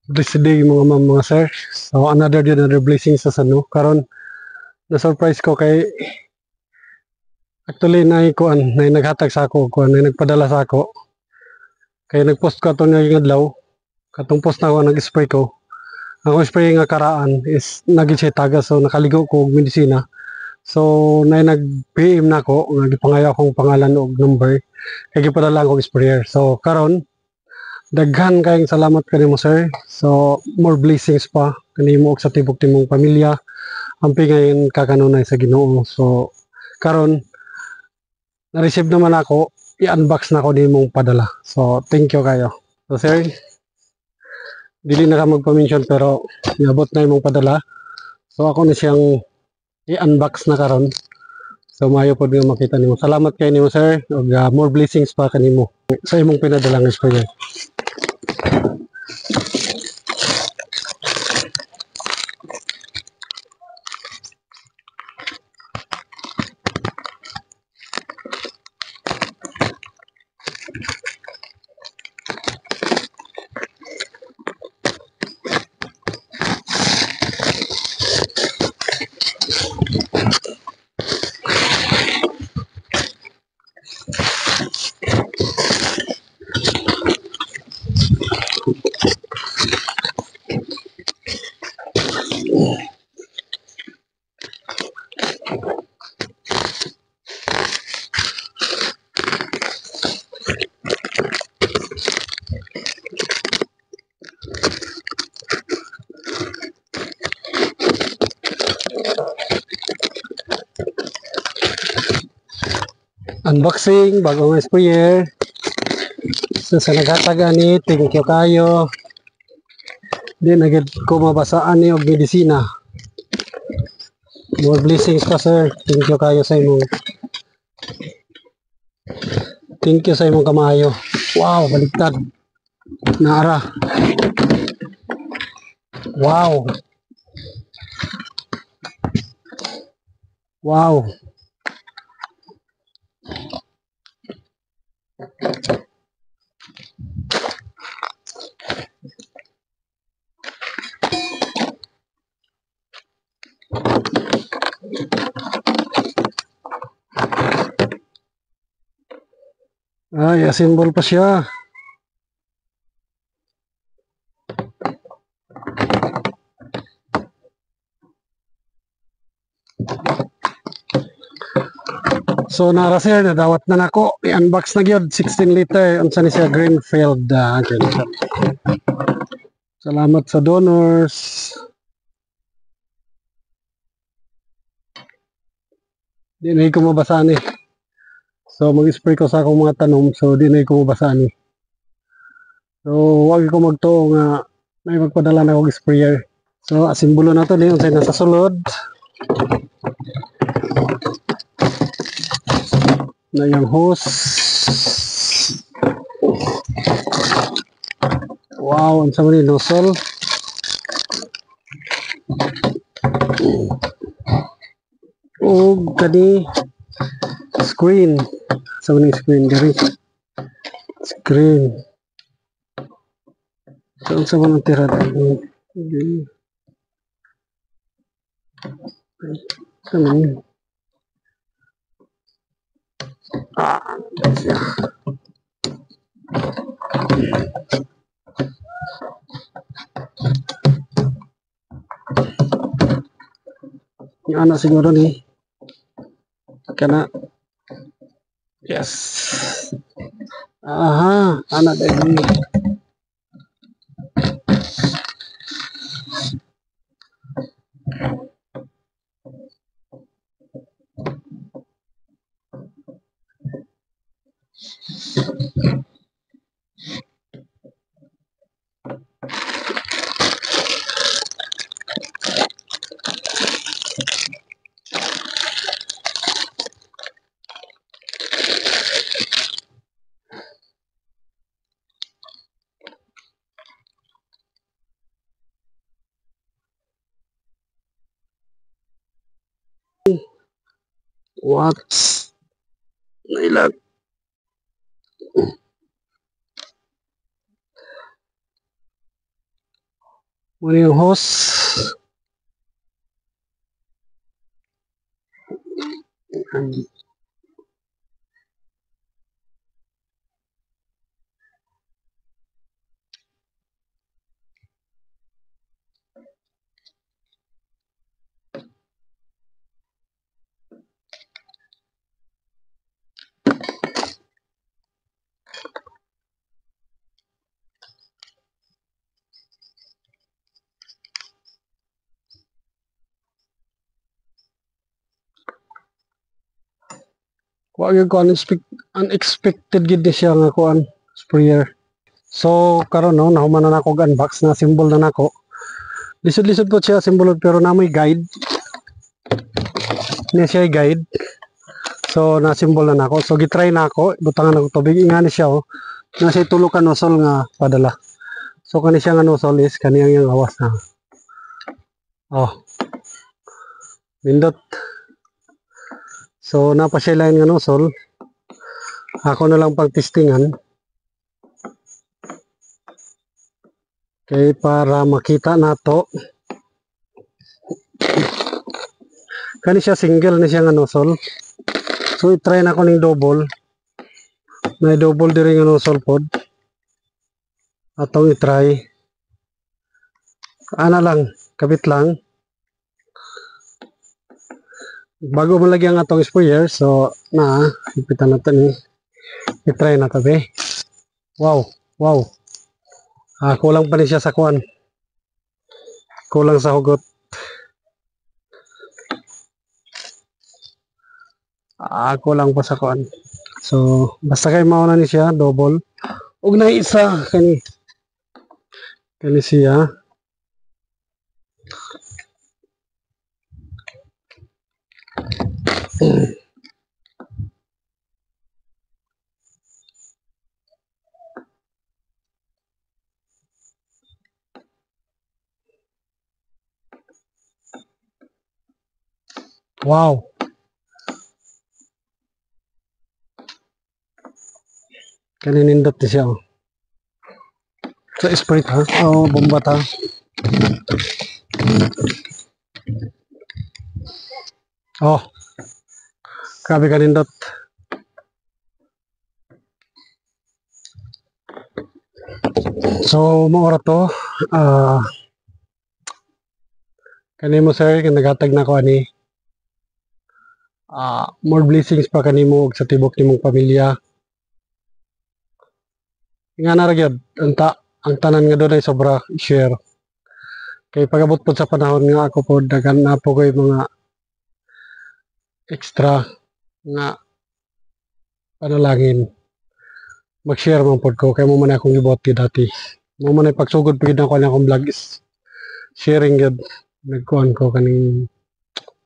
Blessed day mga ma'am mga sir. So another blessing sa sano. Karon na surprise ko kay actually na naghatag sa ako kuan na nagpadala sa ako. Kay nagpost ko ato nga adlaw. Katong post na ako nag-spray ko. Ang spray nga karaan is naging siya taga so nakaligo ko og medisina. So nag-PM na ako nga gipangayo akong pangalan ug number kay gipadala ko og sprayer. So karon daghan kayong salamat kanimo sir. So more blessings pa kanimo og sa tibok timong pamilya. Amping ngayon kakanunay sa Ginoo. So karon na-receive naman ako, i-unbox na ako nimong padala. So thank you kayo. So sir, dili na ka magpa-mention pero niabot na imong padala. So ako na siyang i-unbox na karon. So mayo pod nga makita nimo. Salamat kay nimo sir ug more blessings pa kanimo sa imong pinadalang sprayer. Unboxing bagong sprayer. So sa naghatag ani, thank you kayo. Di na gid ko mabasaan ni og medisina. More blessings pa sir. Thank you kayo sa imong kamayo. Wow, baliktad. Nara. Wow. Wow. Ay, assemble pa siya. So nara sir, nadawat na nako. I-unbox na gyud 16 liter unsa ni siya Greenfield. Greenfield. Salamat sa donors. Di na ko mabasa ni. So mag-spray ko sa akong mga tanom so di na ko mabasa ni. So wag ko magtuo nga may magpadala na og sprayer. So asimbolo na to ni unsay nasa sulod. Na yung hose. Wow, ang sama ni nozzle. O kani screen. Sama ni screen diri. Screen. So ang sama ng tira dito. Sama ni. Yung anak siguro ni kana yes anak dari what nailag Muna yung hose. Wag yung kuan unexpected gid ni siya nga kuan sprayer. So karon no nahuman na nako unbox na symbol na nako. Lisod-lisod po siya symbol pero namoy guide. Niya siya guide. So na symbol na nako. So gitry na ako, butangan ako tubig ingani siya oh. Na siya tulo ka nozzle nga padala. So kani siya nga nozzle is kaniyang yang awas na. Oh. Nindot. So napa siya line nga nozzle. Ako na lang pag-testingan. Okay, para makita nato. Kani siya single ni siya nga nozzle. So i-try na ko ning double. May double diri nga nozzle pod. Atong i-try. Ana lang, kabit lang. Bago mo lagyan atong sprayer, so na ipitan natin ni. I-try na tabi. Wow, wow. Kulang pa ni siya sa kuan. Kulang sa hugot. Kulang pa sa kuan. So basta kay mao na ni siya double. Ug na isa kani siya. Wow. Kani nindot ni siya. So spray ha. Bomba ta. Grabe ka nindot. So maura to. Kani mo sir, nagatag na ko ani. More blessings pa kanimo og sa tibok nimong pamilya. Nga na ra gyud ang tanan nga dunay sobra share. Kay pagabot pod sa panahon nga ako pod daghan na po koy mga extra nga panalangin. Mag-share man pod ko kay mo man akong gibuhat dati. Mo man ay pagsugod pagid na ko akong vlog is sharing gyud. Nagkuan ko kaning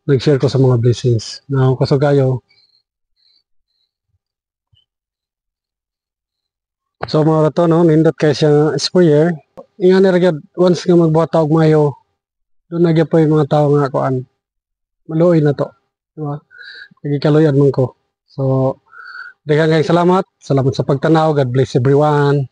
nag-share ko sa mga blessings. Now kasugayo. So mga to no, nindot kay siya sprayer. Ingan na gyud once nga magbuhat og mayo. Doon na gyud po yung mga tao nga kuan. Maluoy na to. Diba? Nagikaloyan man ko. So daghang salamat. Salamat sa pagtanaw. God bless everyone.